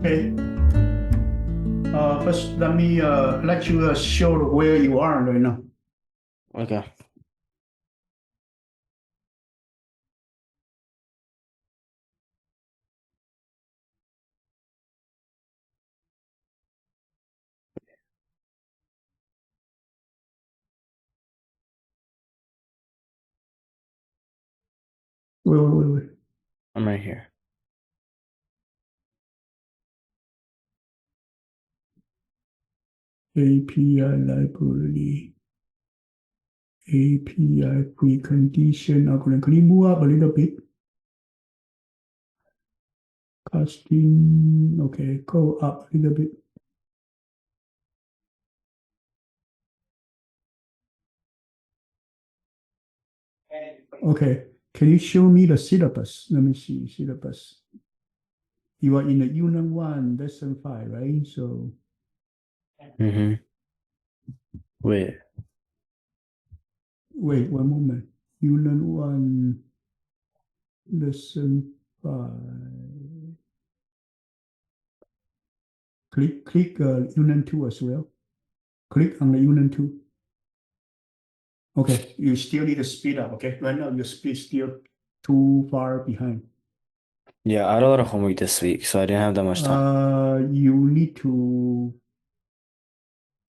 Okay. First, let me let you show where you are right now. Okay. Wait. I'm right here. API library. API precondition algorithm. Can you move up a little bit? Casting. Okay, go up a little bit. Okay. Can you show me the syllabus? Let me see syllabus. You are in the Unit 1, lesson 5, right? So Mm-hmm. Wait. wait one moment. Unit 1, lesson 5. Click Unit 2 as well. Click on the Unit 2. Okay, you still need to speed up, okay? Right now your speed still too far behind. Yeah, I had a lot of homework this week, so I didn't have that much time. You need to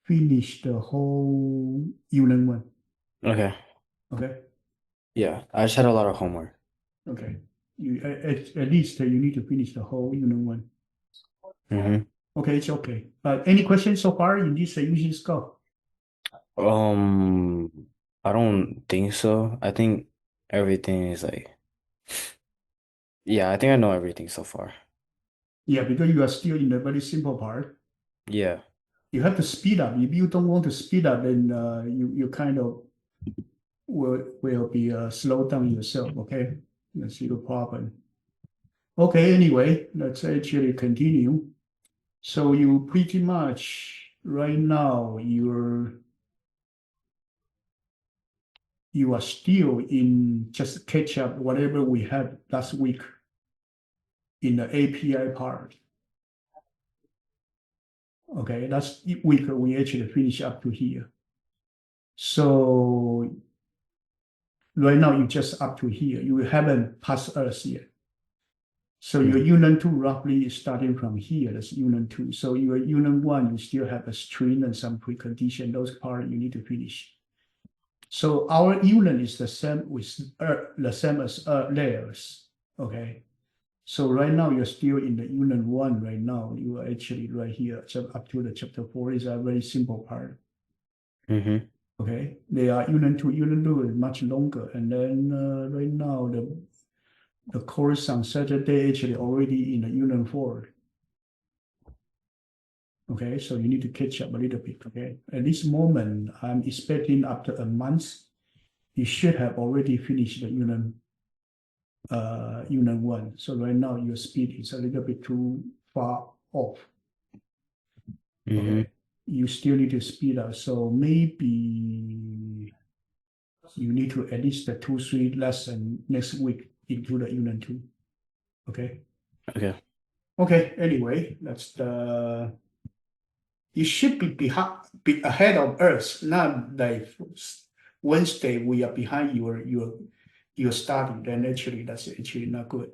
finish the whole Unit 1. Okay. Okay? Yeah, I just had a lot of homework. Okay. You at least you need to finish the whole Unit 1. Mm-hmm. Okay, it's okay. Any questions so far in this using scope? I don't think so. I think everything is yeah, I think I know everything so far. Yeah, because you are still in the very simple part. Yeah. You have to speed up. If you don't want to speed up, then you kind of will be slow down yourself. Okay, that's your problem. Okay, anyway, let's actually continue. So you pretty much right now you are still in just catch up whatever we had last week in the API part. Okay, last week we actually finished up to here. So right now you just up to here. You haven't passed us yet. So your Unit 2 roughly is starting from here. That's Unit 2. So your Unit 1, you still have a string and some precondition. Those part you need to finish. So our unit is the same as layers. Okay. So right now you're still in the Unit 1 right now. You are actually right here up to the chapter 4 is a very simple part. Mm-hmm. Okay. They are Unit 2. Unit 2 is much longer. And then right now the course on Saturday actually already in the Unit 4. Okay, so you need to catch up a little bit. Okay, at this moment, I'm expecting after a month, you should have already finished the Unit 1. So right now your speed is a little bit too far off. Mm-hmm. Okay, you still need to speed up. So maybe you need to at least the 2-3 lesson next week into the Unit 2. Okay. Okay. Okay. Anyway, that's the. You should be ahead of us, not like Wednesday we are behind your study. Then actually that's actually not good.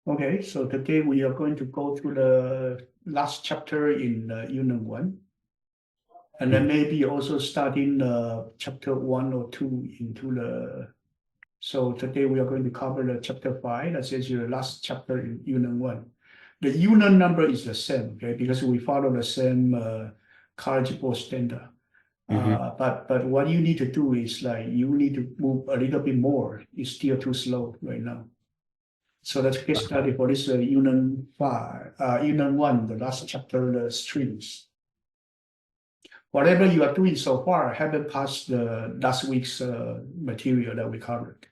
Okay, so today we are going to go through the last chapter in Unit 1. And then maybe also starting chapter 1 or 2 into the. So today we are going to cover the chapter 5. That's actually the last chapter in Unit 1. The unit number is the same, okay, because we follow the same College Board standard. But what you need to do is like you need to move a little bit more. It's still too slow right now. So let's get started for this Unit 1, the last chapter, the strings. whatever you are doing so far haven't passed the last week's material that we covered.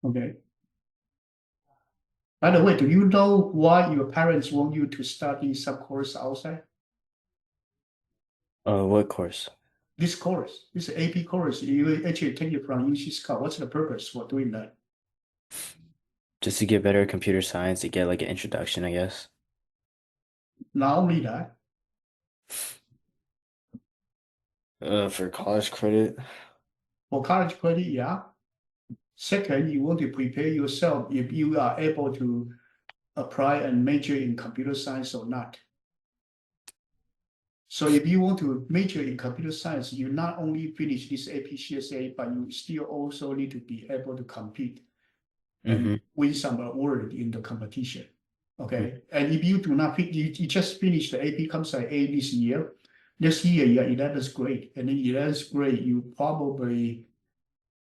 Okay. By the way, do you know why your parents want you to study some course outside? What course? This course, this AP course, you actually take it from UC Scout. What's the purpose for doing that? Just to get better at computer science, to get like an introduction, I guess. Not only that, For college credit. for college credit, yeah. Second, you want to prepare yourself if you are able to apply and major in computer science or not. So if you want to major in computer science, you not only finish this APCSA, but you still also need to be able to compete and win some award in the competition. Okay. And if you do not fit, you just finish the AP comes at A this year. Next year, you are 11th grade. And in 11th grade, you probably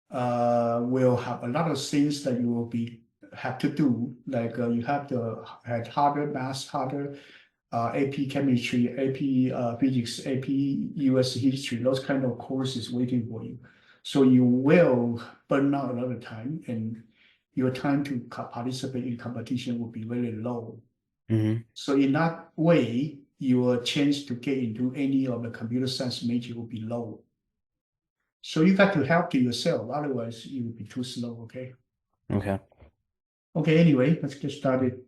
will have a lot of things that you will have to do. Like you have to have harder math, harder AP chemistry, AP physics, AP US history, those kind of courses waiting for you. So you will burn out a lot of time, and your time to participate in competition will be very low. So in that way, your chance to get into any of the computer science major will be low. So you got to help yourself, otherwise you will be too slow, okay? Okay. Okay, anyway, let's get started.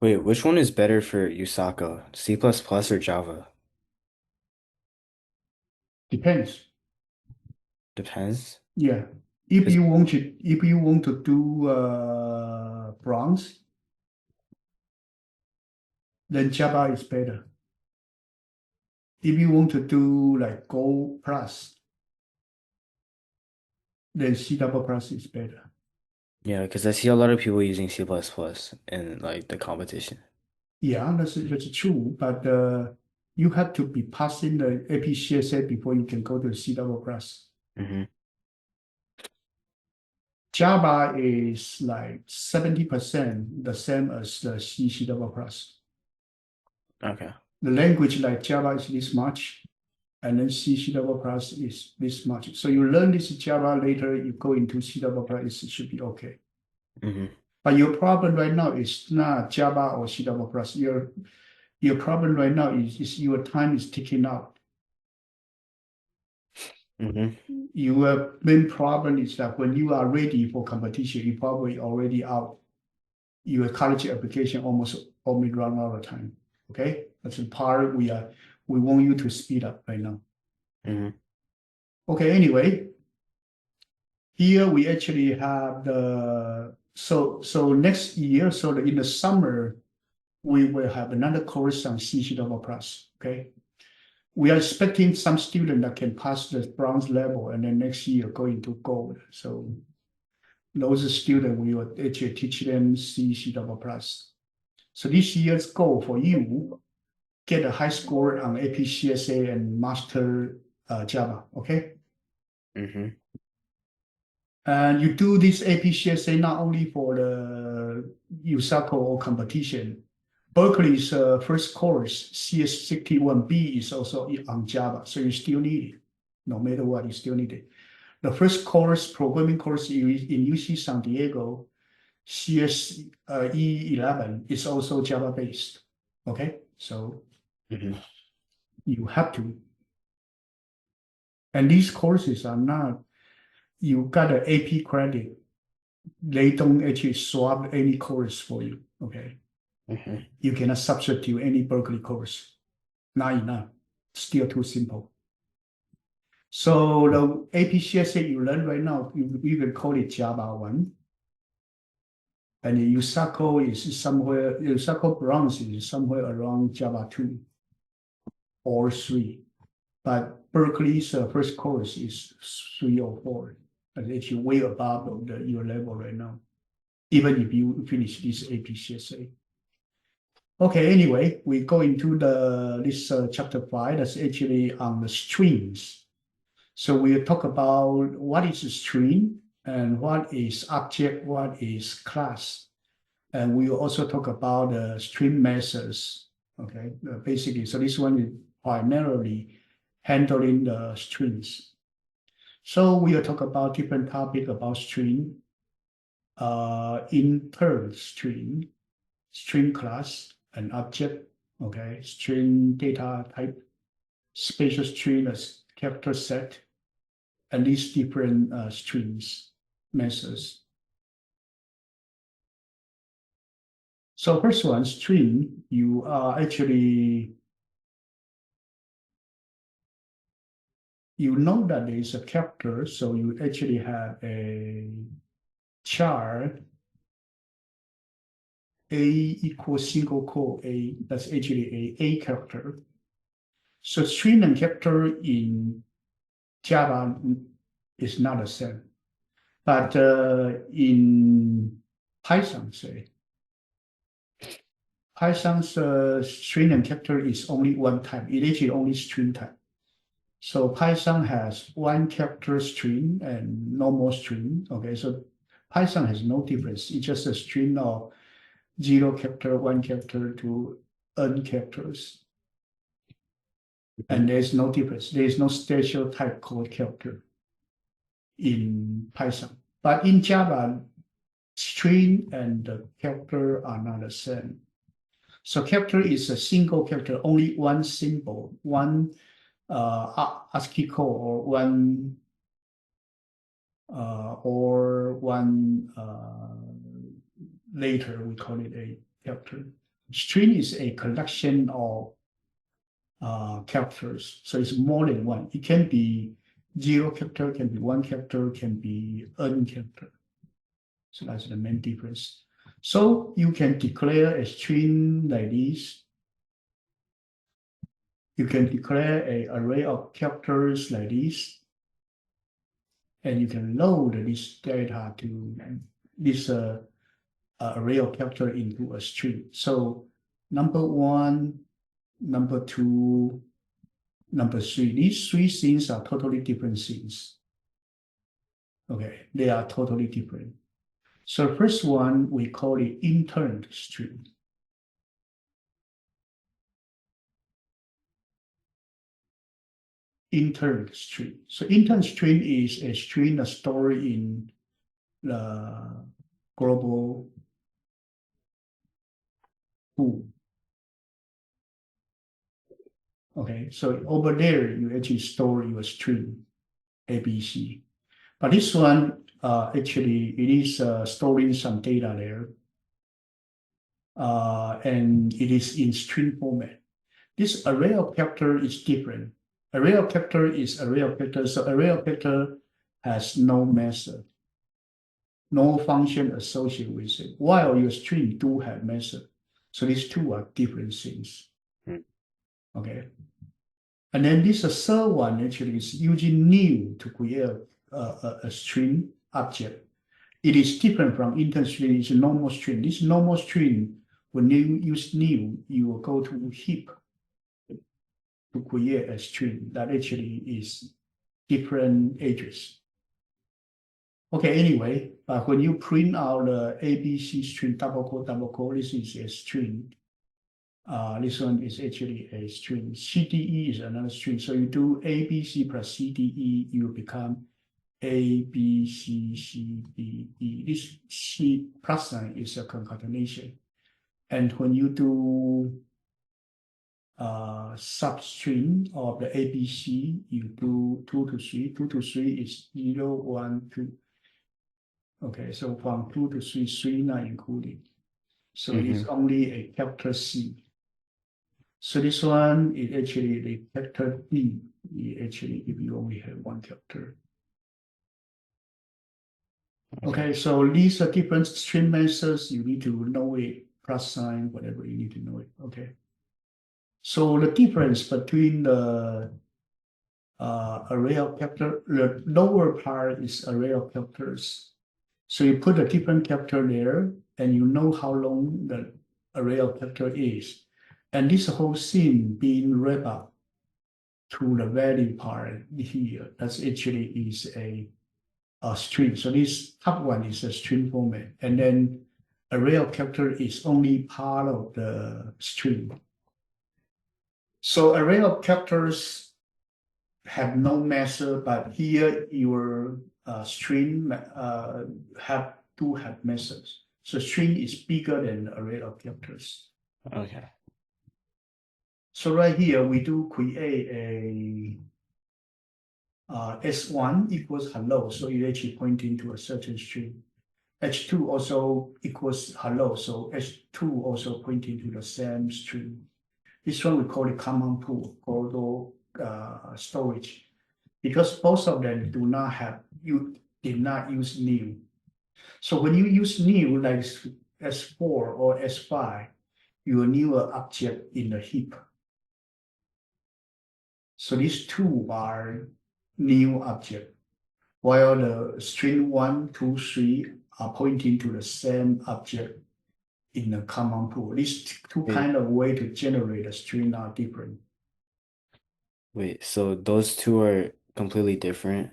Wait, which one is better for Yusako? C++ or Java? Depends. Depends. Yeah. If you want to do bronze, then Java is better. If you want to do like gold plus, then C double plus is better. Yeah, because I see a lot of people using C++ in like the competition. Yeah, that's true. But you have to be passing the APCSA before you can go to C double plus. Java is like 70% the same as the C double plus. Okay. The language like Java is this much, and then C double plus is this much. So you learn this Java later, you go into C double plus, it should be okay. But your problem right now is not Java or C double plus. Your problem right now is your time is ticking out. Your main problem is that when you are ready for competition, you probably already out. Your college application almost run out of time. Okay, that's the part we want you to speed up right now. Okay, anyway, here we actually have the so next year, so in the summer, we will have another course on C double plus. Okay, we are expecting some student that can pass the bronze level, and then next year go into gold. So those students we will actually teach them C double plus. So this year's goal for you, get a high score on APCSA and master Java. Okay. And you do this APCSA not only for the USACO or competition. Berkeley's first course, CS61B, is also on Java, so you still need it. No matter what, you still need it. The first course, programming course in UC San Diego, CSE11, is also Java-based. Okay, so you have to. And these courses are not, you got an AP credit. They don't actually swap any course for you. Okay. You cannot substitute any Berkeley course. Not enough. Still too simple. So the APCSA you learn right now, you can call it Java 1. And the USACO bronze is somewhere around Java 2 or 3. But Berkeley's first course is 3 or 4. And actually way above your level right now, even if you finish this APCSA. Okay, anyway, we go into this chapter 5. That's actually on the strings. So we'll talk about what is a string and what is object, what is class. And we will also talk about the string methods. Okay, basically, so this one is primarily handling the strings. So we will talk about different topic about string, intern string, string class, and object. Okay, string data type, special string as character set, and these different strings methods. So first one, string, you are actually, you know that there is a character, so you actually have a char A equals single quote A, that's actually a character. So string and character in Java is not the same. But in Python, say, Python's string and character is only one type. It actually only string type. So Python has one character string and normal string. Okay, so Python has no difference. It's just a string of 0 character, 1 character to n characters. And there's no difference. There is no special type called character in Python. But in Java, string and the character are not the same. So character is a single character, only one symbol, one ASCII code or one later we call it a character. String is a collection of characters, so it's more than one. It can be 0 character, can be 1 character, can be n character. So that's the main difference. So you can declare a string like this. You can declare an array of characters like this. And you can load this data to this array of character into a string. So number 1, number 2, number 3, these 3 things are totally different things. Okay, they are totally different. So first one, we call it intern string. Intern string. So intern string is a string that's stored in the global pool. Okay, so over there, you actually store your string, ABC. But this one, actually, it is storing some data there. And it is in string format. This array of character is different. Array of character is array of character. So array of character has no method, no function associated with it, while your string do have method. So these two are different things. Okay. And then this third one actually is using new to create a string object. It is different from intern string. It's a normal string. This normal string, when you use new, you will go to heap to create a string that actually is different address. Okay, anyway, but when you print out the ABC string, double quote, this is a string. This one is actually a string. CDE is another string. So you do ABC plus CDE, you become A, B, C, C, D, E. This C plus sign is a concatenation. And when you do substring of the ABC, you do 2 to 3. 2 to 3 is 0, 1, 2. Okay, so from 2 to 3, 3 not included. So it is only a character C. So this one is actually the character D. Actually, if you only have one character. Okay, so these are different string methods. You need to know it, plus sign, whatever you need to know it. Okay. So the difference between the array of characters, the lower part is array of characters. So you put a different character there, and you know how long the array of character is. And this whole thing being wrapped up to the value part here, that's actually is a string. So this top one is a string format. And then array of character is only part of the string. So array of characters have no method, but here your string do have methods. So string is bigger than array of characters. Okay. So right here we do create a S1 equals hello, so it actually pointing to a certain string. H2 also equals hello, so H2 also pointing to the same string. This one we call it common pool, global storage, because both of them do not have, you did not use new. So when you use new, like S4 or S5, you new object in the heap. So these two are new object, while the string 1, 2, 3 are pointing to the same object in the common pool. These two Wait. kind of way to generate a string are different. Wait, so those two are completely different?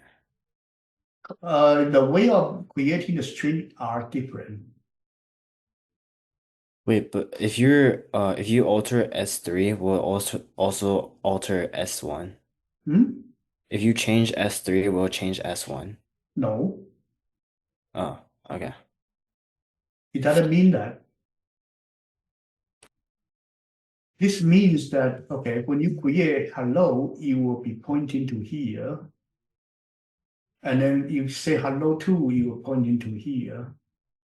The way of creating the string are different. Wait, but if you alter S3, will it also alter S1? Hmm? If you change S3, will it change S1? No, Oh, okay. it doesn't mean that. This means that, okay, when you create hello, you will be pointing to here. And then you say hello to, you will pointing to here.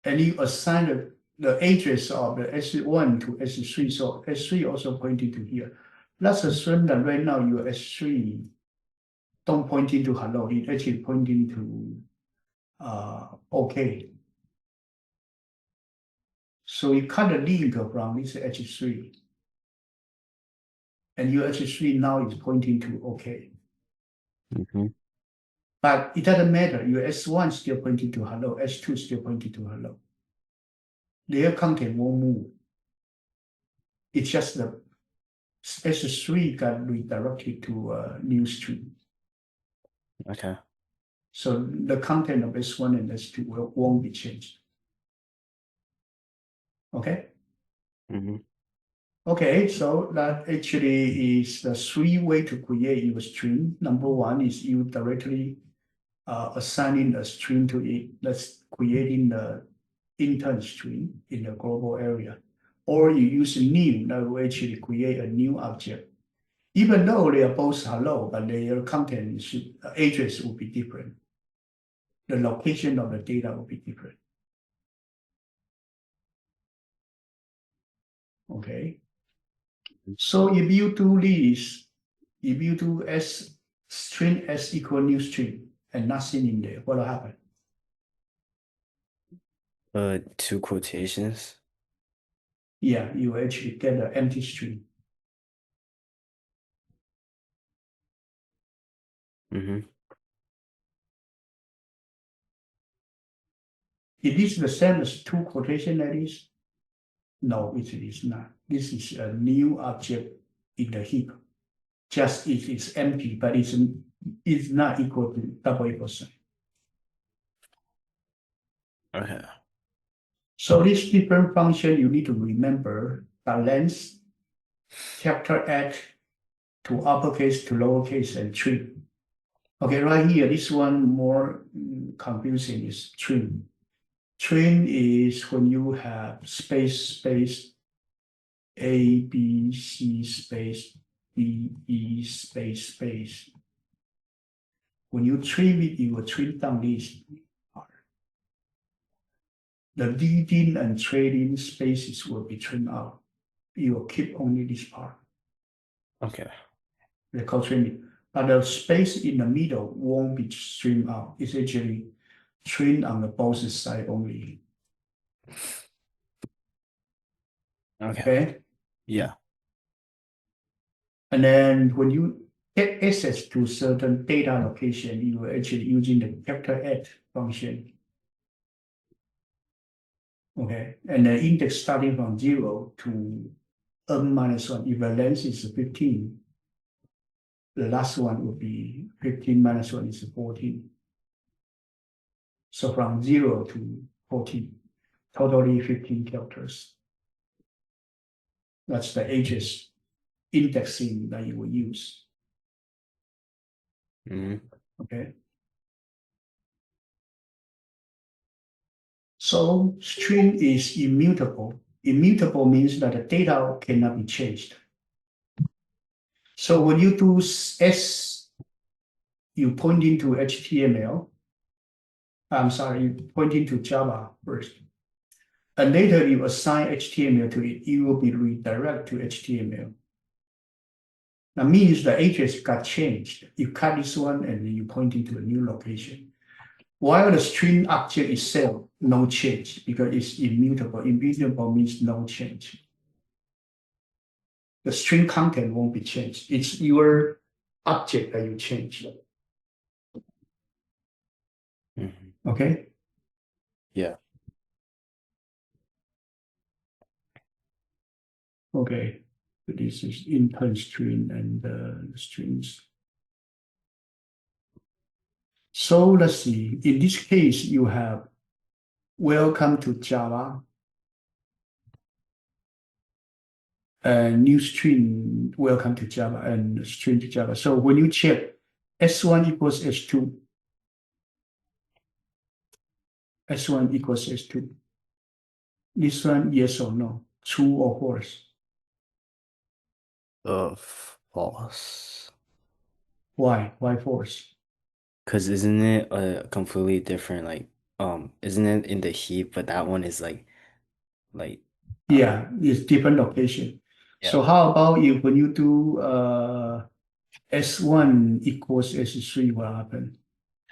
And you assign the address of the S1 to S3, so S3 also pointing to here. Let's assume that right now your S3 don't pointing to hello, it actually pointing to OK. So you cut the link from this H3. And your H3 now is pointing to OK. Mm-hmm. But it doesn't matter, your S1 still pointing to hello, S2 still pointing to hello. Their content won't move. It's just the S3 got redirected to a new string. Okay. So the content of S1 and S2 won't be changed. Okay? Mm-hmm. Okay, so that actually is the three way to create your string. Number one is you directly assigning a string to it. That's creating the intern string in the global area. Or you use new that will actually create a new object. Even though they are both hello, but their content address will be different. The location of the data will be different. Okay. So if you do this, if you do s string s equal new string and nothing in there, what will happen? Two quotations. Yeah, you actually get an empty string. Mm-hmm. Is this the same as two quotation that is? No, it is not. This is a new object in the heap. Just it is empty, but it's not equal to double equal sign. Okay. So this different function you need to remember the length, chapter add to uppercase to lowercase and trim. Okay, right here, this one more confusing is trim. Trim is when you have space, A, B, C, space, D, E, space. When you trim it, you will trim down this part. The leading and trailing spaces will be trimmed out. You will keep only this part. Okay. They call trimming. But the space in the middle won't be trimmed out. It's actually trimmed on the both side only. Okay. Okay. Yeah. And then when you get access to certain data location, you are actually using the capital F function. Okay, and the index starting from 0 to n minus 1. If the length is 15, the last one would be 15 minus 1 is 14. So from 0 to 14, totally 15 characters. That's the ages indexing that you will use. Okay. So string is immutable. Immutable means that the data cannot be changed. So when you do S, you point into HTML. I'm sorry, you point into Java first. And later you assign HTML to it, it will be redirected to HTML. That means the address got changed. You cut this one and then you point into a new location. While the string object itself, no change because it's immutable. Immutable means no change. The string content won't be changed. It's your object that you change. Okay? Yeah. Okay. This is input string and the strings. So let's see. In this case, you have welcome to Java, a new string, welcome to Java, and string to Java. So when you check S1 equals S2, S1 equals S2. This one, yes or no, true or false? False. Why? Why false? Because isn't it a completely different isn't it in the heap, but that one is like Yeah, it's different location. yeah, So how about if when you do S1 equals S3, what happen?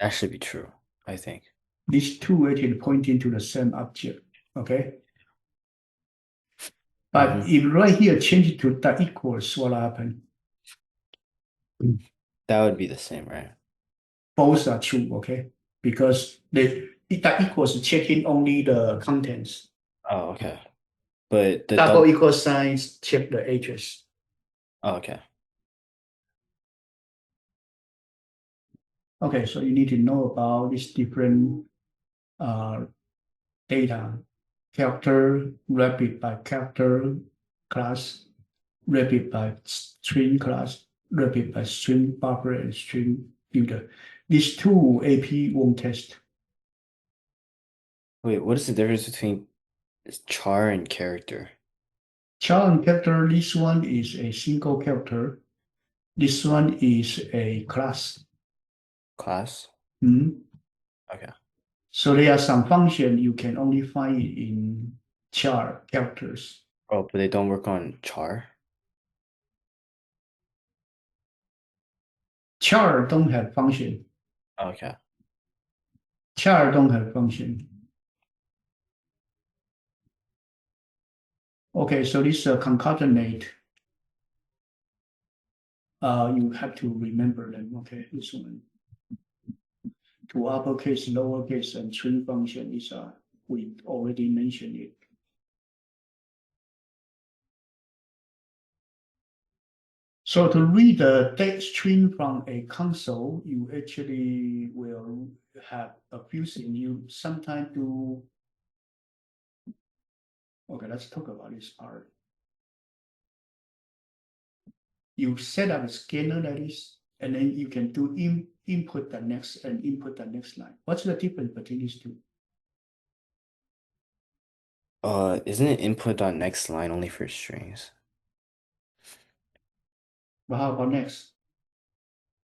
that should be true, I think. These two actually pointing to the same object, okay? But if right here change it to that equals, what happen? That would be the same, right? Both are true, okay? Because that equals checking only the contents. Oh, okay. But the Double double, equal signs check the address. oh, okay. Okay, so you need to know about these different uh, data, character, wrapped by character class, wrapped by string class, wrapped by string buffer and string builder. These two AP won't test. Wait, what is the difference between char and character? Char and character, this one is a single character. This one is a class. Class? Mhm. Okay. So there are some function you can only find it in char characters. Oh, but they don't work on char? Char don't have function. Okay. Char don't have function. Okay, so this concatenate, you have to remember them. Okay, this one. To uppercase, lowercase, and string function is we already mentioned it. So to read the text string from a console, you actually will have a few things. You sometimes do. Okay, let's talk about this part. You set up a scanner like this, and then you can do input the next and input the next line. What's the difference between these two? Isn't it input on next line only for strings? But how about next?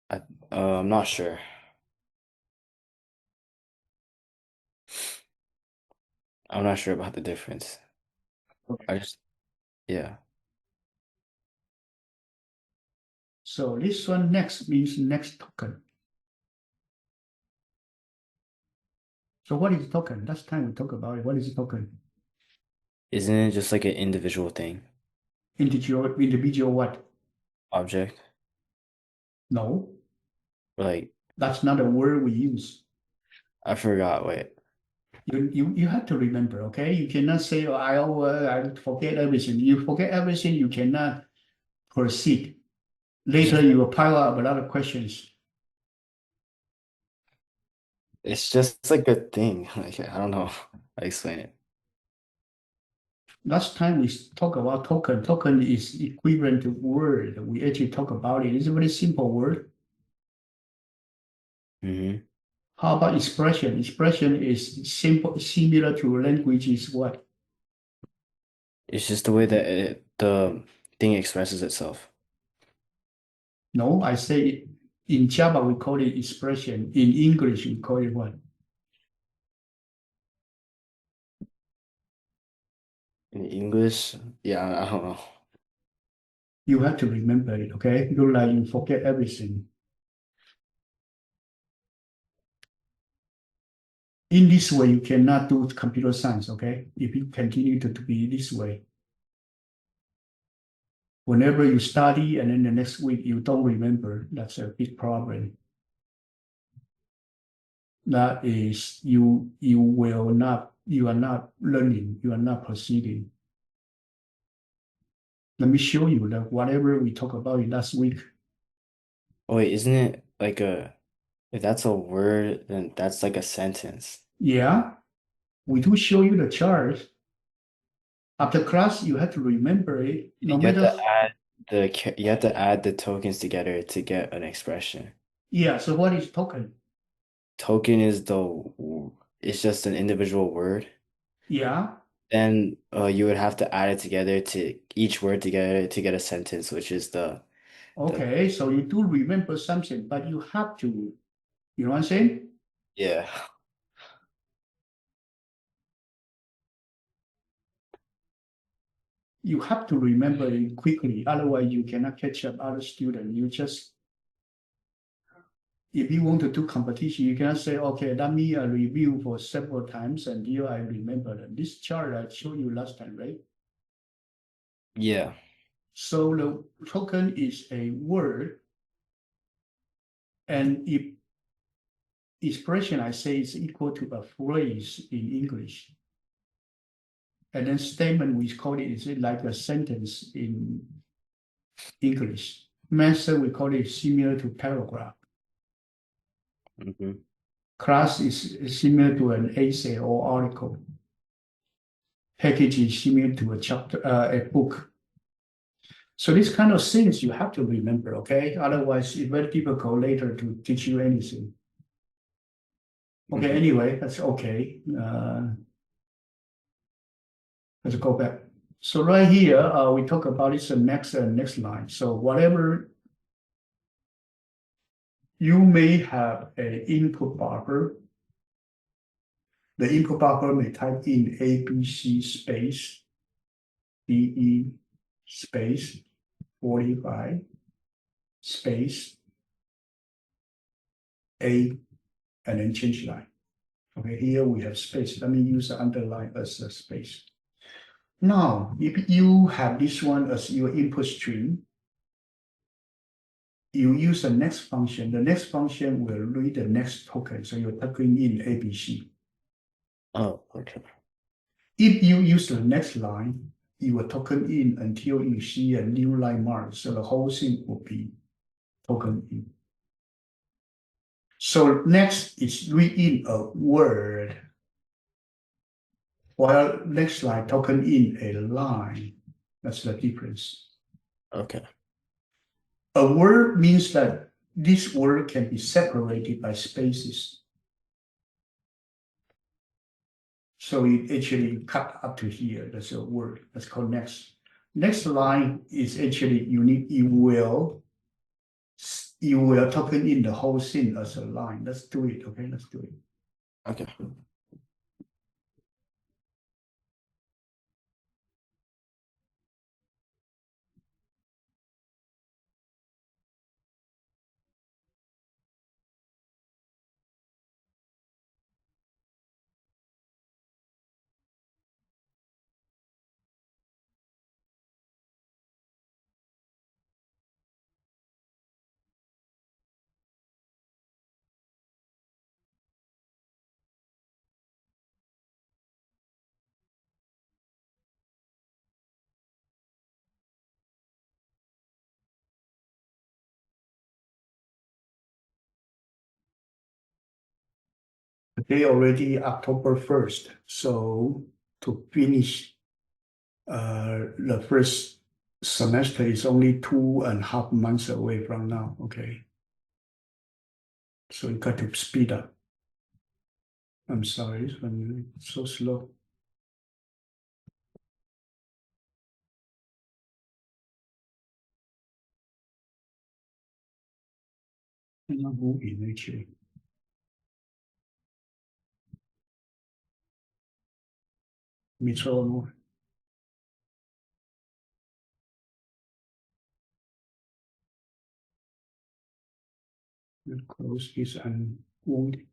I, I'm not sure. I'm not sure about the difference. Okay. I just, yeah. So this one next means next token. So what is token? Last time we talked about it. What is a token? Isn't it just like an individual thing? Individual what? Object? No, Like, that's not a word we use. I forgot, wait. You have to remember, okay? You cannot say, oh, I forget everything. You forget everything, you cannot proceed. It's Later, just you will pile up a lot of questions. it's just like a thing. Like I don't know how to explain it. Last time we talk about token. Token is equivalent to word. We actually talk about it. It's a very simple word. Hmm. How about expression? Expression is simple, similar to language is what? It's just the way that the thing expresses itself. No, I say in Java we call it expression. In English we call it what? In English, yeah, I don't know. You have to remember it, okay? You like you forget everything. In this way, you cannot do computer science, okay? If you continue to be this way. Whenever you study and then the next week you don't remember, that's a big problem. That is you are not learning, you are not proceeding. Let me show you that whatever we talked about it last week. Oh, wait, isn't it like a if that's a word, then that's like a sentence. Yeah, we do show you the chart. After class, you have to remember it. No You have matter, to add you have to add the tokens together to get an expression. yeah. So what is token? Token is it's just an individual word. Yeah. Then you would have to add it together to each word together to get a sentence, which is the Okay. So you do remember something, but you have to. You know what I'm saying? yeah. You have to remember it quickly. Otherwise, you cannot catch up other students. You just if you want to do competition, you cannot say, okay, let me review for several times until I remember them. This chart I showed you last time, right? Yeah. So the token is a word, and if expression I say is equal to a phrase in English, and then statement we call it is like a sentence in English. Method we call it similar to paragraph. Hmm. Class is similar to an essay or article. Package is similar to a chapter, a book. So these kind of things you have to remember, okay? Otherwise, it's very difficult later to teach you anything. Okay, Hmm. anyway, that's okay. Let's go back. So right here, we talk about this next line. So whatever you may have an input buffer, the input buffer may type in ABC space DE space 45 space A and then change line. Okay, here we have space. Let me use the underline as a space. Now, if you have this one as your input stream, you use the next function. The next function will read the next token. So you're typing in ABC. Oh, okay. If you use the next line, you will token in until you see a new line mark. So the whole thing will be token in. So next is read in a word, while next line token in a line. That's the difference. Okay. A word means that this word can be separated by spaces. So it actually cut up to here. That's a word. That's called next. Next line is actually unique. You will token in the whole thing as a line. Let's do it. Okay, let's do it. Okay. Today already October 1st, so to finish the first semester is only 2.5 months away from now, okay? So you got to speed up. I'm sorry, it's so slow. Actually. Me错吗？ Close this and wound.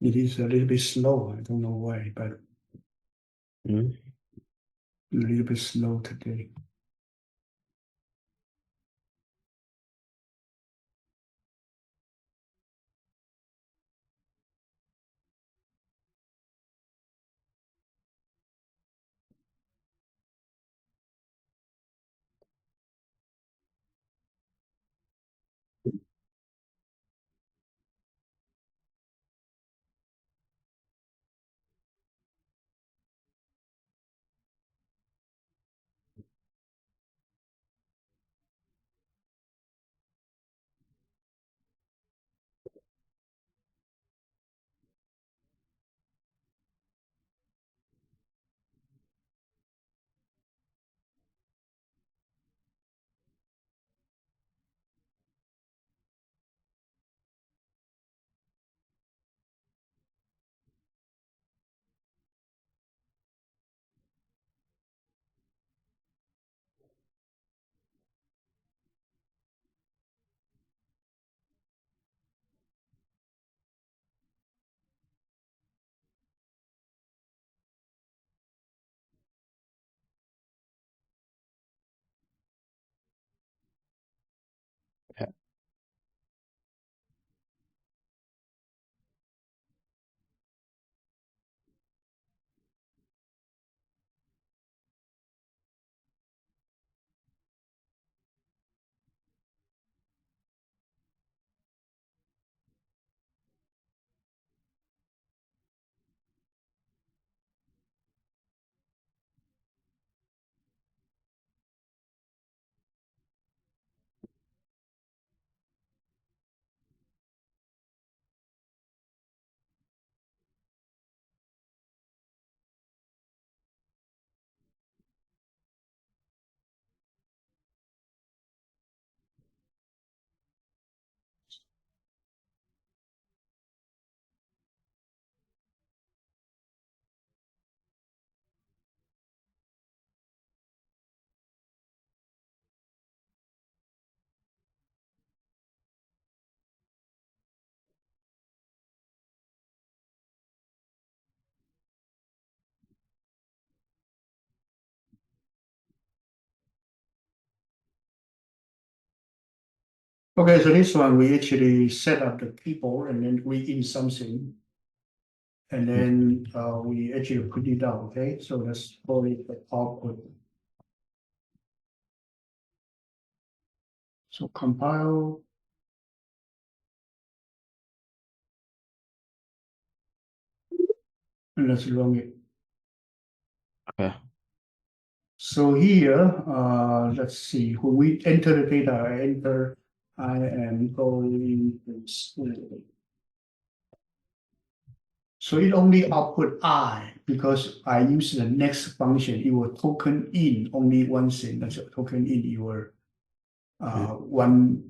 It is a little bit slow. I don't know why, but Mm. a little bit slow today. Okay, so this one we actually set up the keyboard and then we in something. And then we actually put it down, okay? So let's call it the output. So compile. And let's run it. Okay. So here, let's see, when we enter the data, I am going to school. So it only output I because I use the next function. It will token in only one thing. That's a token in your one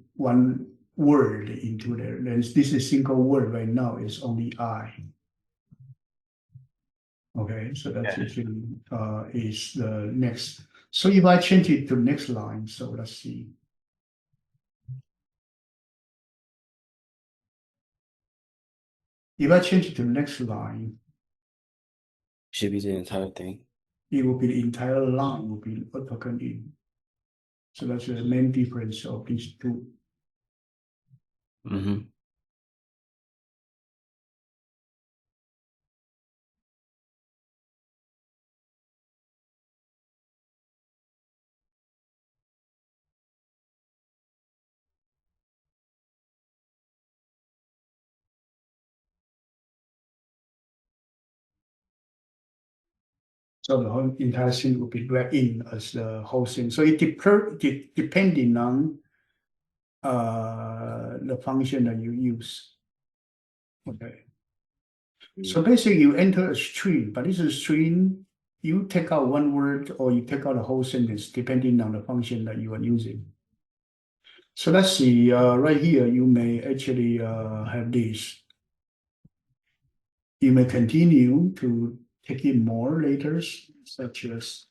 word into there. Then this is single word right now is only I. Okay, so that's Yeah. actually is the next. So if I change it to next line, so let's see. If I change it to next line, Should be the entire thing. it will be the entire line will be a token in. So that's the main difference of these two. Mm-hmm. So the whole entire thing will be read in as the whole thing. So it depending on the function that you use. Okay. So basically you enter a string, but this is a string, you take out one word or you take out a whole sentence depending on the function that you are using. So let's see, right here, you may actually have this. You may continue to take in more later, such as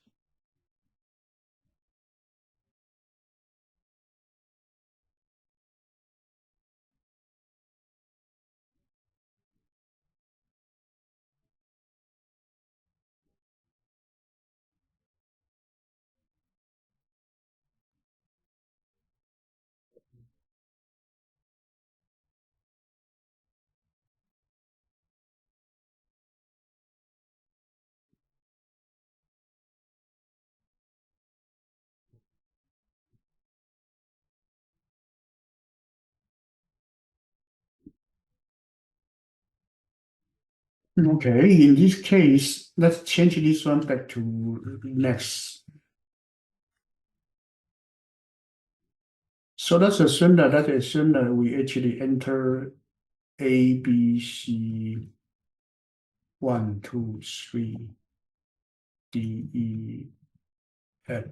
okay, in this case, let's change this one back to next. So let's assume that we actually enter A, B, C, 1, 2, 3, D, E, F,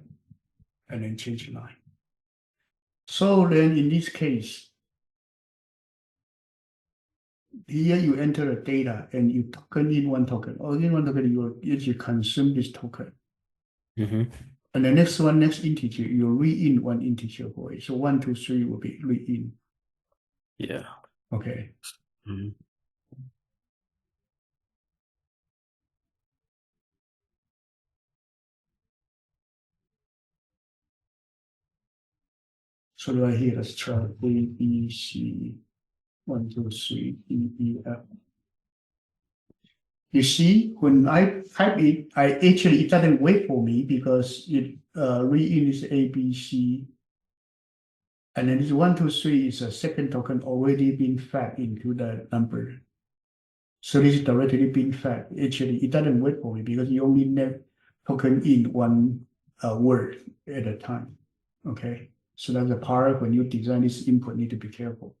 and then change line. So then in this case, here you enter the data and you token in one token. Or in one token, you actually consume this token. Mm-hmm. And the next one, next integer, you read in one integer for it. So 1, 2, 3 will be read in. Yeah. Okay. Mm-hmm. So right here, let's try A, B, C, 1, 2, 3, D, E, F. You see, when I type it, it doesn't wait for me because it read in is A, B, C. And then this 1, 2, 3 is a second token already being fed into the number. So this is directly being fed. Actually, it doesn't wait for me because you only net token in one word at a time. Okay. So that's the part when you design this input, need to be careful.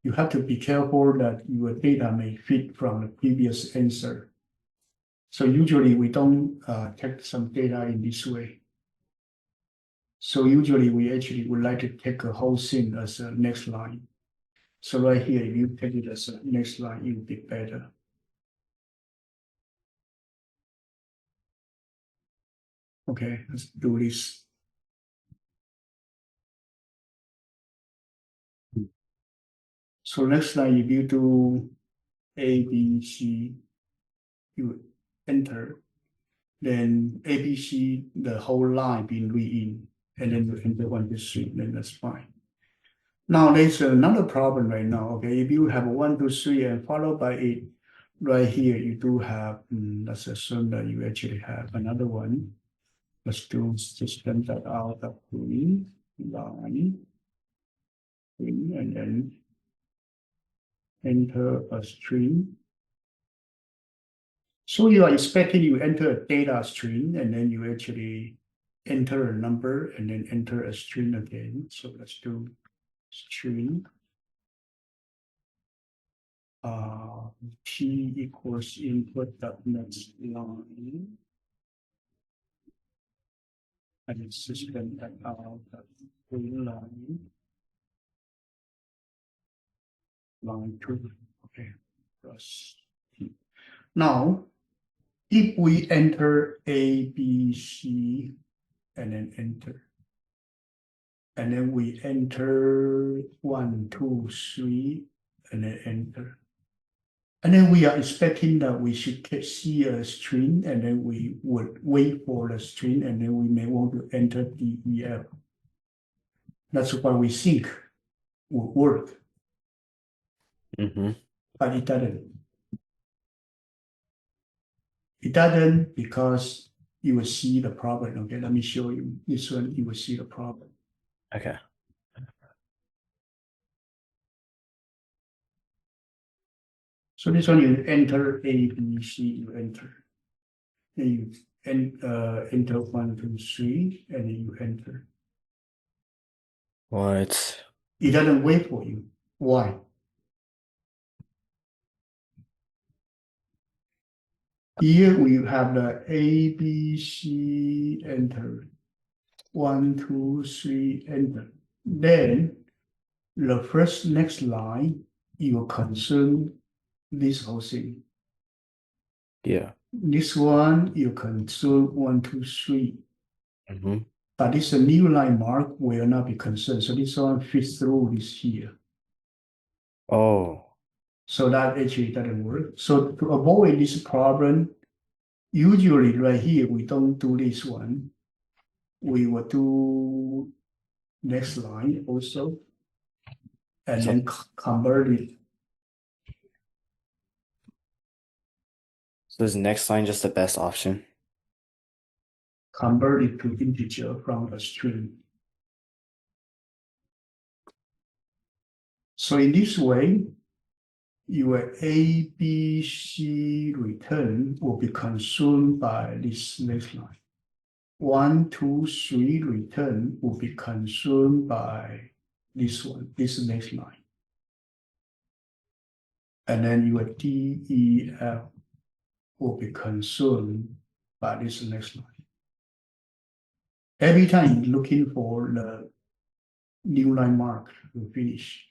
You have to be careful that your data may fit from the previous answer. So usually we don't take some data in this way. So usually we actually would like to take a whole thing as a next line. So right here, if you take it as a next line, it will be better. Okay, let's do this. So next line, if you do A, B, C, you enter, then A, B, C, the whole line being read in, and then you enter 1, 2, 3, then that's fine. Now there's another problem right now. Okay, if you have 1, 2, 3 and followed by it, right here you do have. Let's assume that you actually have another one. Let's do system that out of green line, green, and then enter a string. So you are expecting you enter a data string and then you actually enter a number and then enter a string again. So let's do string. T equals input dot next line. And system dot out dot line. Line 2. Okay. Plus T. Now, if we enter A, B, C, and then enter, and then we enter 1, 2, 3, and then enter. And then we are expecting that we should see a string, and then we would wait for the string, and then we may want to enter D, E, F. That's what we think would work, but it doesn't. It doesn't because you will see the problem. Okay, let me show you this one. You will see the problem. Okay. So this one you enter A, B, C, you enter. Then you enter 1, 2, 3, and then you enter. What? It doesn't wait for you. Why? Here we have the A, B, C, enter. 1, 2, 3, enter. Then the first next line, you consume this whole thing. Yeah. This one, you consume 1, 2, 3. Mm-hmm. But this a new line mark will not be concerned. So this one fits through this here. Oh. So that actually doesn't work. So to avoid this problem, usually right here, we don't do this one. We will do next line also, and So- then convert it. So is next line just the best option? Convert it to integer from a string. So in this way, your A, B, C return will be consumed by this next line. 1, 2, 3 return will be consumed by this one, this next line. And then your D, E, F will be consumed by this next line. Every time you're looking for the new line mark to finish.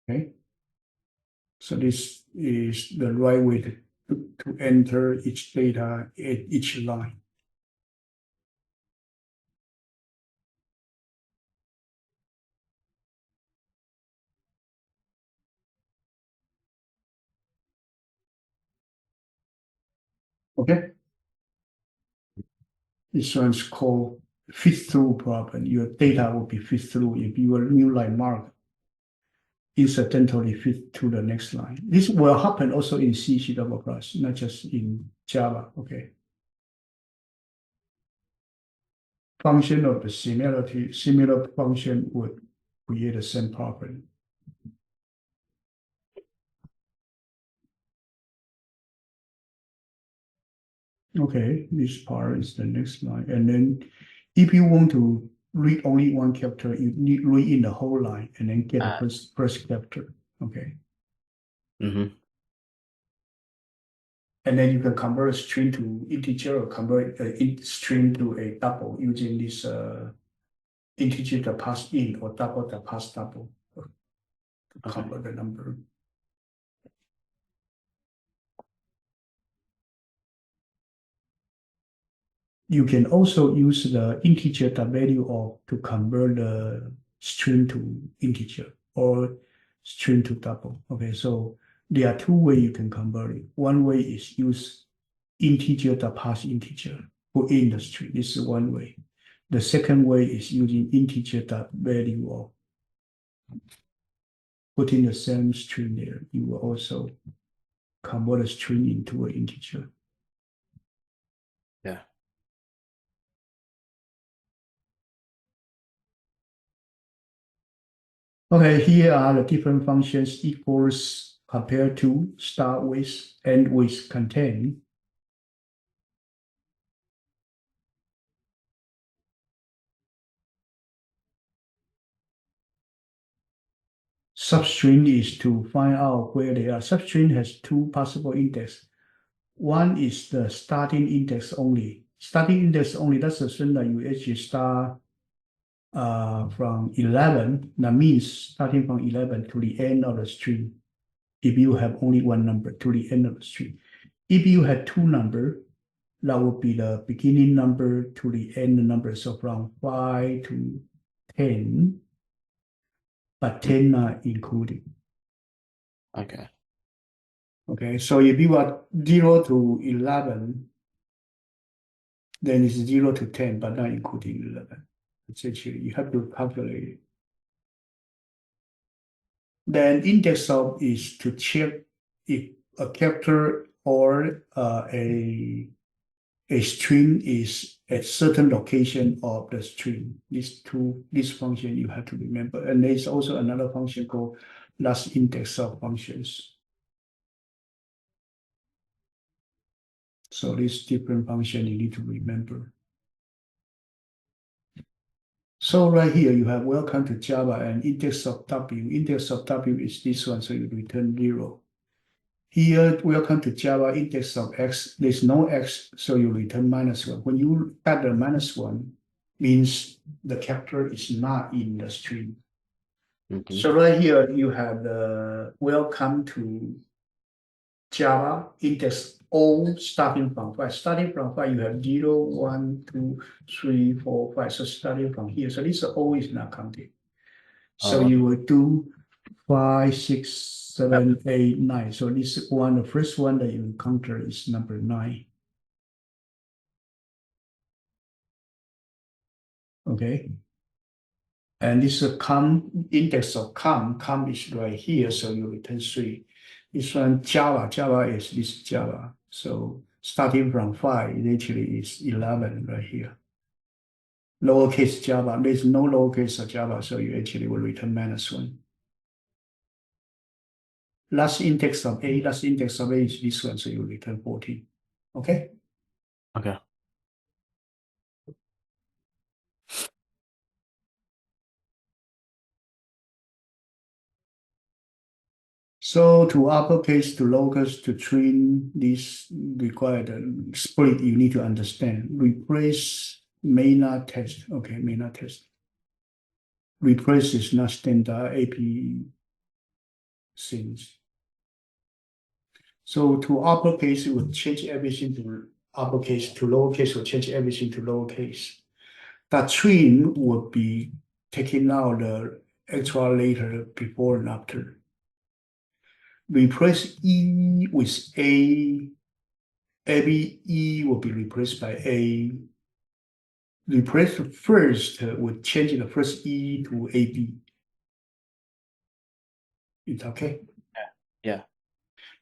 Okay. So this is the right way to enter each data at each line. Okay. This one's called fit through problem. Your data will be fit through if your new line mark incidentally fit to the next line. This will happen also in C++, not just in Java. Okay. Function of the similar function would create the same problem. Okay, this part is the next line. And then if you want to read only one character, you need read in the whole line and then get the first character. Okay. Mm-hmm. And then you can convert a string to integer or convert a string to a double using this integer that pass in or double that pass double to convert the number. You can also use the integer value of to convert the string to integer or string to double. Okay, so there are two ways you can convert it. One way is use integer that pass integer, put in the string. This is one way. The second way is using integer that value of putting the same string there. You will also convert a string into an integer. Yeah. Okay, here are the different functions equals compared to, start with, end with, contain. substring is to find out where they are. Substring has two possible index. One is the starting index only. Starting index only, that's the string that you actually start from 11. That means starting from 11 to the end of the string. If you have only one number to the end of the string. If you have two numbers, that would be the beginning number to the end number. So from 5 to 10, but 10 are included. Okay. Okay, so if you are 0 to 11, then it's 0 to 10, but not including 11. It's actually, you have to calculate it. Then index of is to check if a character or a string is at certain location of the string. This function you have to remember. And there's also another function called last index of functions. So this different function you need to remember. So right here you have welcome to Java and index of W. Index of W is this one, so you return 0. Here, welcome to Java, index of X, there's no X, so you return -1. When you add the -1, means the character is not in the string. So right here you have the welcome to Java, index O starting from 5. Starting from 5, you have 0, 1, 2, 3, 4, 5. So starting from here. So this O is not counted. So you will do 5, 6, 7, 8, 9. So this one, the first one that you encounter is number 9. Okay. And this is index of com is right here, so you return 3. This one Java is this Java. So starting from 5, it actually is 11 right here. Lowercase Java, there's no lowercase Java, so you actually will return -1. Last index of A is this one, so you return 14. Okay? Okay. So to uppercase to lowercase to train this required split, you need to understand. Replace may not test. Okay, may not test. Replace is not standard AP things. So to uppercase, it will change everything to uppercase. To lowercase, will change everything to lowercase. That train would be taking out the extra letter before and after. Replace E with A. Every E will be replaced by A. Replace the first would change the first E to AB. It's okay. Yeah.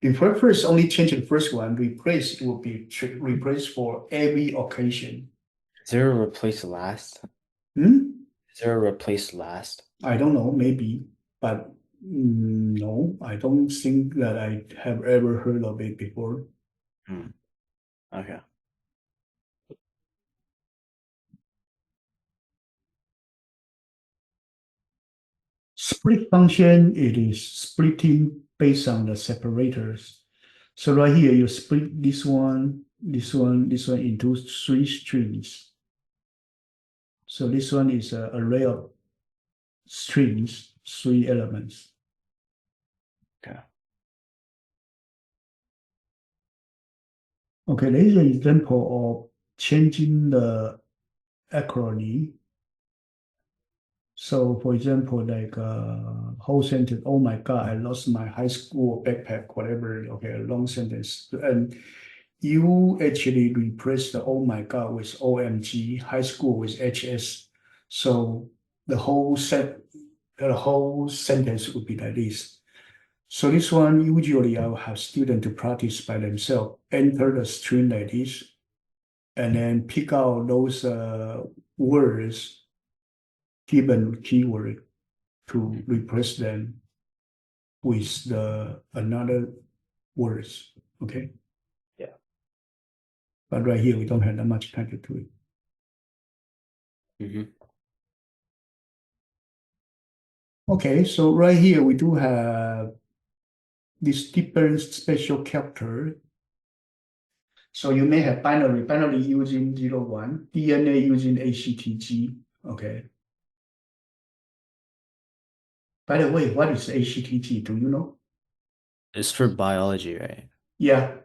If first only change the first one, replace will be replaced for every occasion. Is there a replace last? Is there a replace last? I don't know, maybe, but no, I don't think that I have ever heard of it before. Okay. Split function, it is splitting based on the separators. So right here, you split this one into 3 strings. So this one is an array of strings, 3 elements. Okay. Okay, there is an example of changing the acronym. So for example, like whole sentence, oh my God, I lost my high school backpack, whatever, okay, a long sentence. And you actually replace the oh my God with OMG, high school with HS. So the whole sentence would be like this. So this one, usually I will have students to practice by themselves, enter the string like this, and then pick out those words, given keyword, to replace them with another words, okay? Yeah. But right here, we don't have that much time to do it. Okay, so right here we do have this different special character. So you may have binary using 01, DNA using ACTG. Okay. By the way, what is ACTG? Do you know? It's for biology, right? Yeah.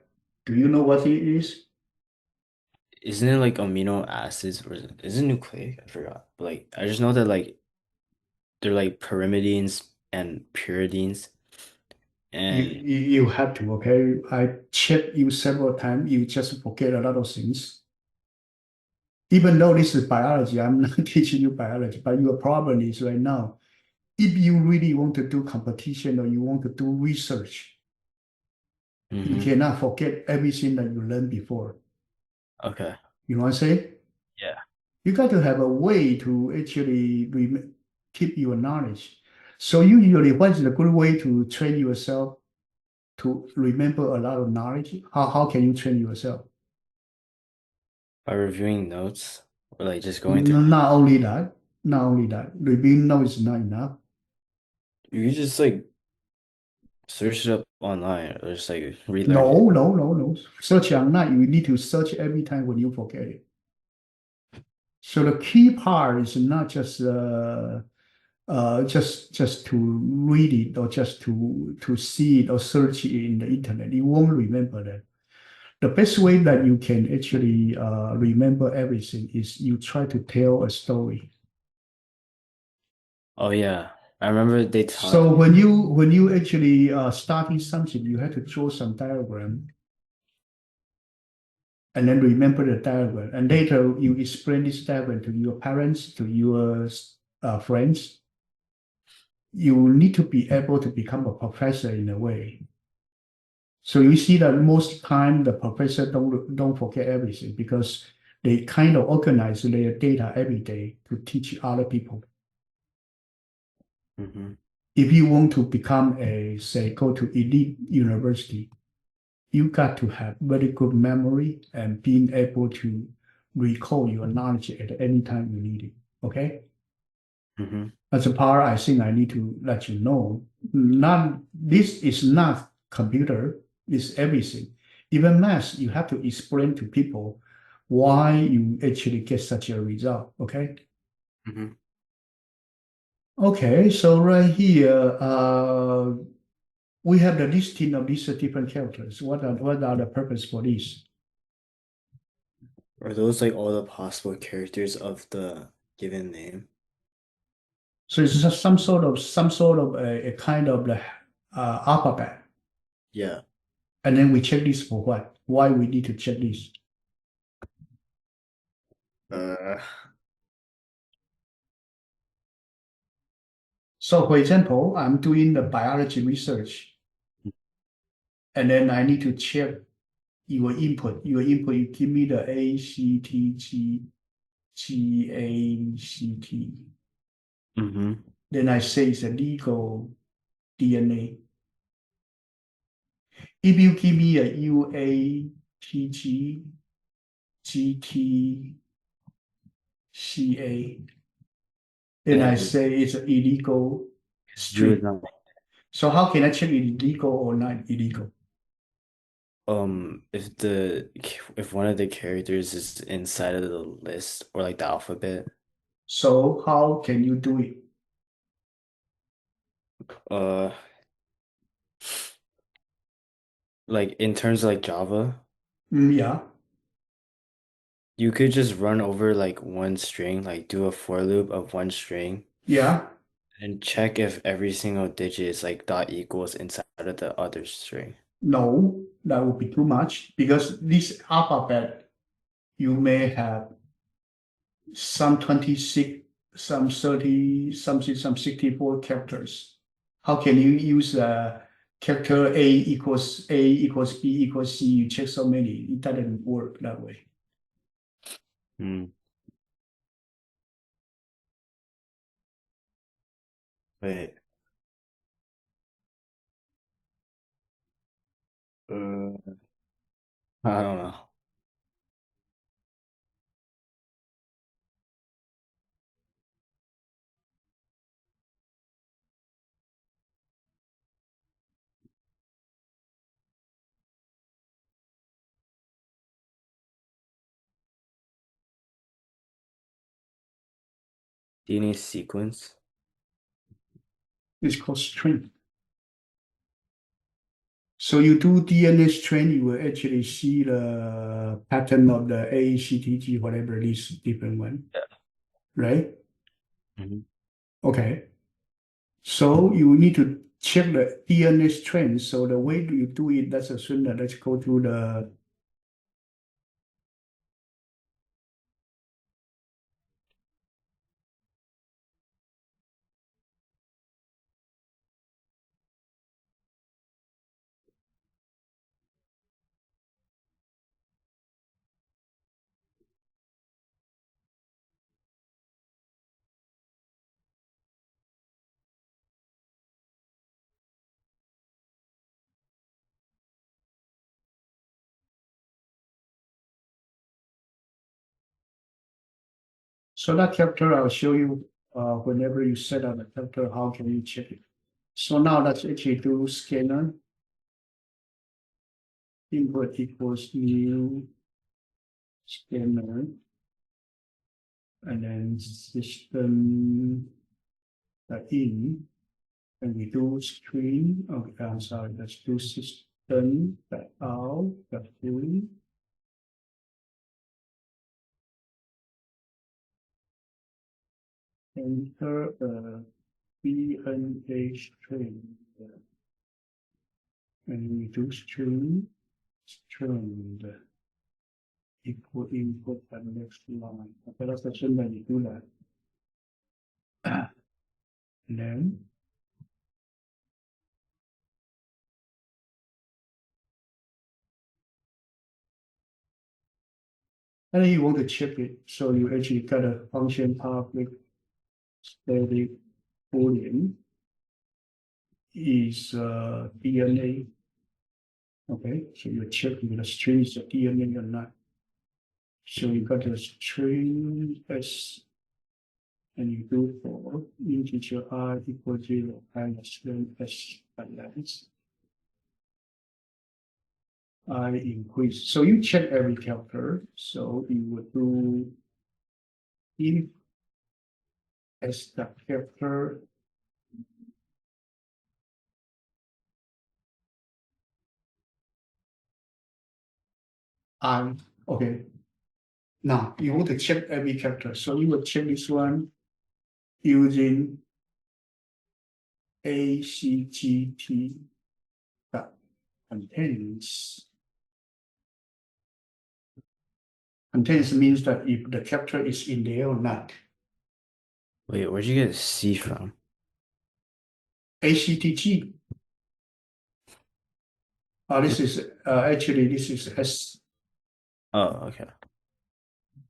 Do you know what it is? Isn't it like amino acids or is it nucleic? I forgot. But like I just know that like they're like pyrimidines and pyridines and You have to, okay? I checked you several times. You just forget a lot of things. Even though this is biology, I'm not teaching you biology, but your problem is right now, if you really want to do competition or you want to do research, you mm-hmm. cannot forget everything that you learned before. Okay. You know what I'm saying? Yeah. You got to have a way to actually keep your knowledge. So usually, what is a good way to train yourself to remember a lot of knowledge? How can you train yourself? By reviewing notes or like just going through Not only that, reading notes is not enough. you could just like search it up online or just like relearn it. No. Search online, you need to search every time when you forget it. So the key part is not just to read it or just to see it or search it in the internet. You won't remember that. The best way that you can actually remember everything is you try to tell a story. Oh yeah. I remember they taught So when you actually starting something, you have to draw some diagram and then remember the diagram. And later you explain this diagram to your parents, to your friends. You need to be able to become a professor in a way. So you see that most time the professor don't forget everything because they kind of organize their data every day to teach other people. mm-hmm. If you want to become go to elite university, you got to have very good memory and being able to recall your knowledge at any time you need it. Okay? Mm-hmm. As a part, I think I need to let you know, not this is not computer, it's everything. Even math, you have to explain to people why you actually get such a result. Okay? Mm-hmm. Okay, so right here, we have the listing of these different characters. What are the purpose for this? Are those like all the possible characters of the given name? So it's just some sort of a kind of the alphabet, Yeah. and then we check this for what? Why we need to check this? Uh, So for example, I'm doing the biology research, and then I need to check your input. Your input, you give me the A, C, T, G, G, A, C, T. mm-hmm. Then I say it's a legal DNA. If you give me a U, A, T, G, G, T, C, A, then I Then say it's an illegal you would string. not So how can I check it illegal or not illegal? if one of the characters is inside of the list or like the alphabet, So how can you do it? uh like in terms of like Java, Yeah, you could just run over like one string, like do a for loop of one string yeah. and check if every single digit is like dot equals inside of the other string. No, that would be too much because this alphabet, you may have some 26, some 30, something, some 64 characters. How can you use character A equals B equals C? You check so many. It doesn't work that way. Hmm. Wait. Uh, I don't know. DNA sequence. It's called string. So you do DNA string, you will actually see the pattern of the ACTG, whatever it is, different one, Yeah. right? Mm-hmm. Okay. So you need to check the DNA strand. So the way you do it, let's assume that let's go to the so that chapter I'll show you whenever you set up a chapter, how can you check it. So now let's actually do scanner input equals new scanner and then system in and we do screen. Okay, I'm sorry, let's do system out in. Enter a BNA string and we do string equal input and next line. Okay, that's the same when you do that. And then you want to check it. So you actually got a function public static boolean is DNA. Okay, so you check if the string is a DNA or not. So you got a string s and you do for integer I equal 0 minus then s balance I increase. So you check every character. So you would do if as the character I okay. Now you want to check every character. So you will check this one using ACGT that contains. Contains means that if the character is in there or not. Wait, where'd you get C from? ACTG. This is actually this is S. Oh, okay.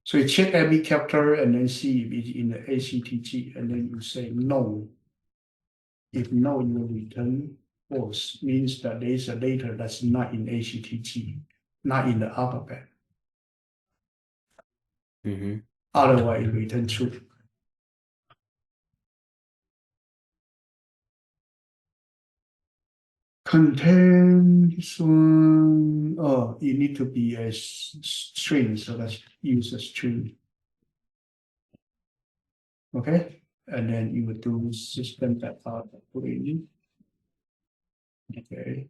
So you check every character and then see if it's in the ACTG, and then you say no. If no, you will return false, means that there is a letter that's not in ACTG, not in the alphabet. Mm-hmm. Otherwise, return true. Contain this one. Oh, you need to be a string, so let's use a string. Okay, and then you would do system that out boolean. Okay.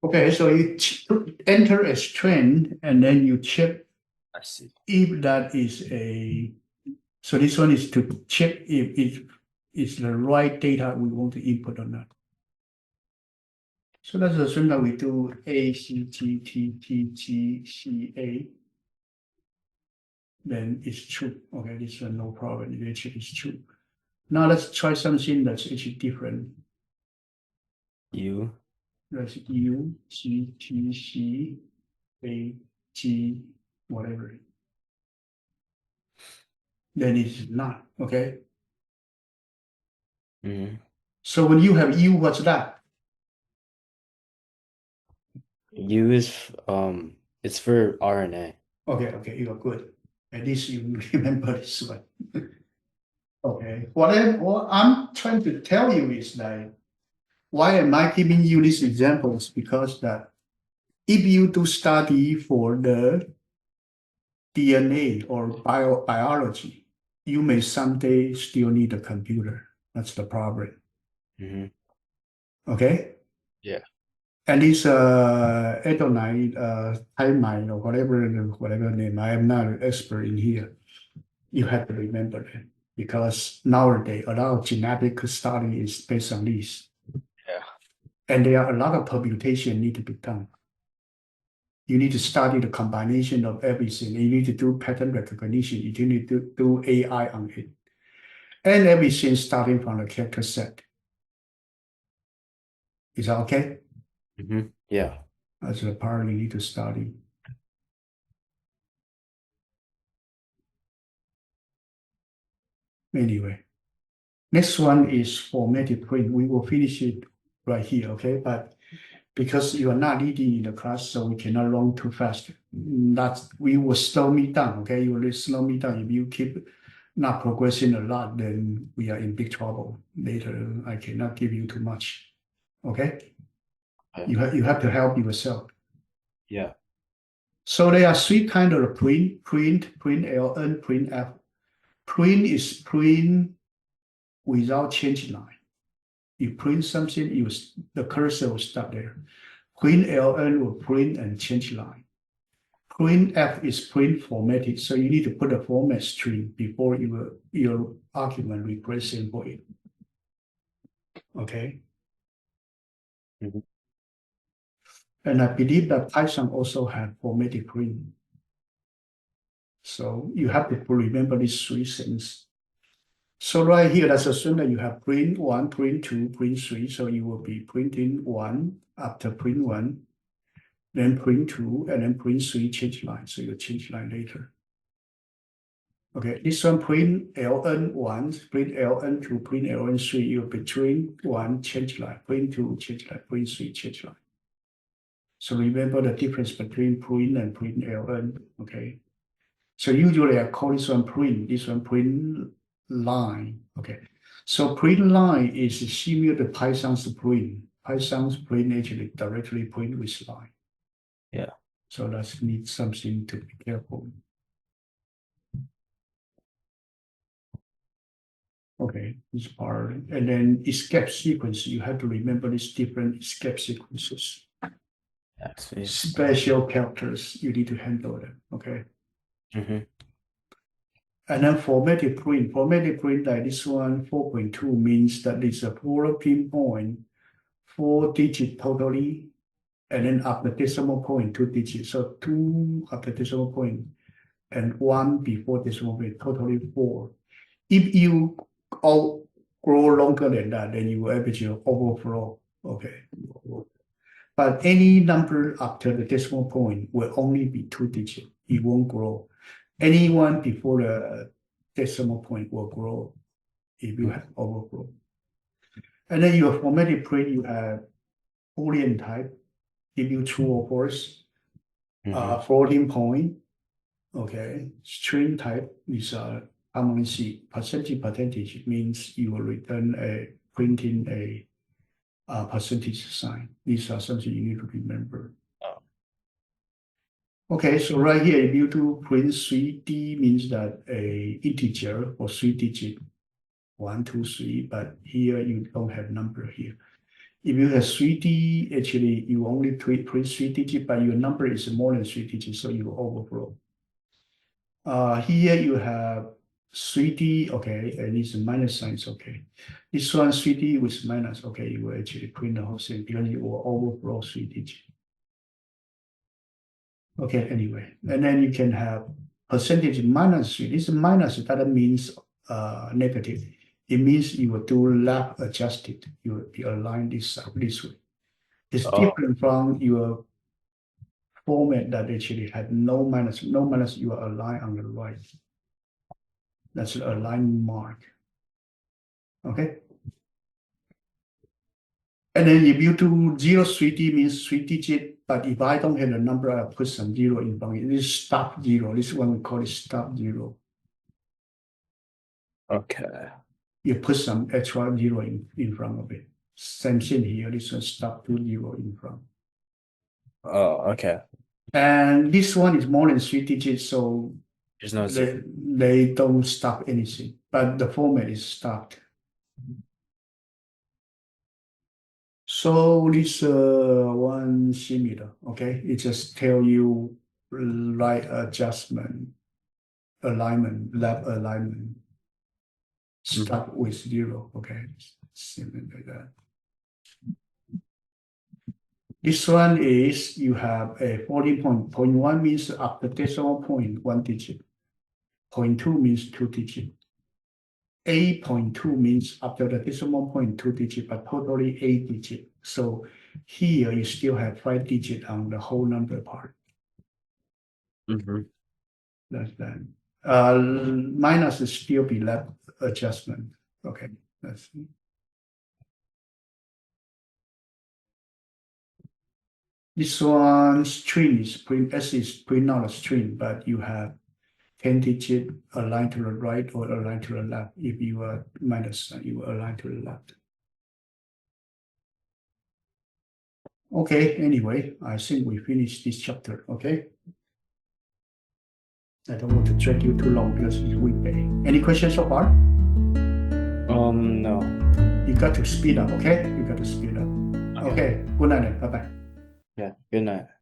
Okay, so you enter a string and then you check I see. if that is a. So this one is to check if it is the right data we want to input or not. So let's assume that we do A C T T T G C A. Then it's true. Okay, this one no problem. It actually is true. Now let's try something that's actually different. U. That's U C T C A G whatever. Then it's not okay. Mm-hmm. So when you have U, what's that? U is it's for RNA. Okay, you are good. At least you remember this one. Okay, what I'm trying to tell you is that why am I giving you these examples? Because that if you do study for the DNA or biology, you may someday still need a computer. That's the problem. Mm-hmm. Okay? Yeah. And this Etonite, Thymine, or whatever name, I am not an expert in here. You have to remember that because nowadays a lot of genetic study is based on this. Yeah. And there are a lot of permutation need to be done. You need to study the combination of everything. You need to do pattern recognition. You need to do AI on it. And everything starting from the character set. Is that okay? Mm-hmm. Yeah. That's the part you need to study. Anyway, next one is formatted print. We will finish it right here, okay? But because you are not leading in the class, so we cannot run too fast. That's we will slow me down, okay? You will slow me down. If you keep not progressing a lot, then we are in big trouble. Later, I cannot give you too much. Okay? Okay. You have to help yourself. Yeah. So there are three kinds of print, ln, print f. Print is print without change line. You print something, the cursor will stop there. Print ln will print and change line. Print f is print formatted, so you need to put a format string before your argument replacing for it. Okay. Mm-hmm. And I believe that Python also have formatted print. So you have to remember these three things. So right here, let's assume that you have print one, print two, print three. So you will be printing one after print one, then print two, and then print three change line. So you change line later. Okay, this one print ln1, print ln2, print ln3. You will be print one change line, print two change line, print three change line. So remember the difference between print and print ln. Okay. So usually I call this one print line. Okay. So print line is similar to Python's print. Python's print actually directly print with line. Yeah. So that needs something to be careful. Okay, this part. And then escape sequence, you have to remember these different escape sequences. Backspace. Special characters, you need to handle them. Okay. Mm-hmm. And then formatted print like this one, 4.2 means that it's a 4 pinpoint, 4 digit totally, and then after decimal point, 2 digits. So 2 after decimal point and 1 before decimal point, totally 4. If you all grow longer than that, then you will eventually overflow. Okay. But any number after the decimal point will only be 2 digits. It won't grow. Anyone before the decimal point will grow if you have overflow. And then your formatted print, you have Boolean type, give you true or false, Mm-hmm. floating point, okay, string type is harmony percentage means you will return a printing a percentage sign. These are something you need to remember. Oh. Okay, so right here, if you do print 3D means that a integer or 3 digit, 1, 2, 3, but here you don't have number here. If you have 3D, actually you only print 3 digit, but your number is more than 3 digits, so you overflow. Here you have 3D, okay, and it's minus signs, okay. This one 3D with minus, okay, you will actually print the whole thing because you will overflow 3 digit. Okay, anyway, and then you can have percentage minus 3. This minus, that means negative. It means you will do left adjusted. You will be aligned this way. It's Oh. different from your format that actually had no minus. No minus, you are aligned on the right. That's the align mark. Okay. And then if you do 0 3D means 3 digit, but if I don't have a number, I'll put some 0 in front. It is stop 0. This one we call it stop 0. Okay. You put some extra 0 in front of it. Same thing here. This one stop to 0 in front. Oh, okay. And this one is more than 3 digits, so There's no zero. they don't stop anything, but the format is stopped. So this one similar, okay? It just tell you right adjustment, alignment, left alignment, start with 0, okay? Similar like that. This one is you have a 40.1 means after decimal point 1 digit. 0.2 means 2 digit. 8.2 means after the decimal point 2 digit, but totally 8 digit. So here you still have 5 digit on the whole number part. That's that. Minus is still be left adjustment. Okay, let's see. This one string is print S is print out a string, but you have 10 digit aligned to the right or aligned to the left. If you are minus, you align to the left. Okay, anyway, I think we finished this chapter, okay? I don't want to drag you too long because it's weekday. Any questions so far? No. You got to speed up, okay? You got to speed up. Okay, good night, bye-bye. Yeah, good night.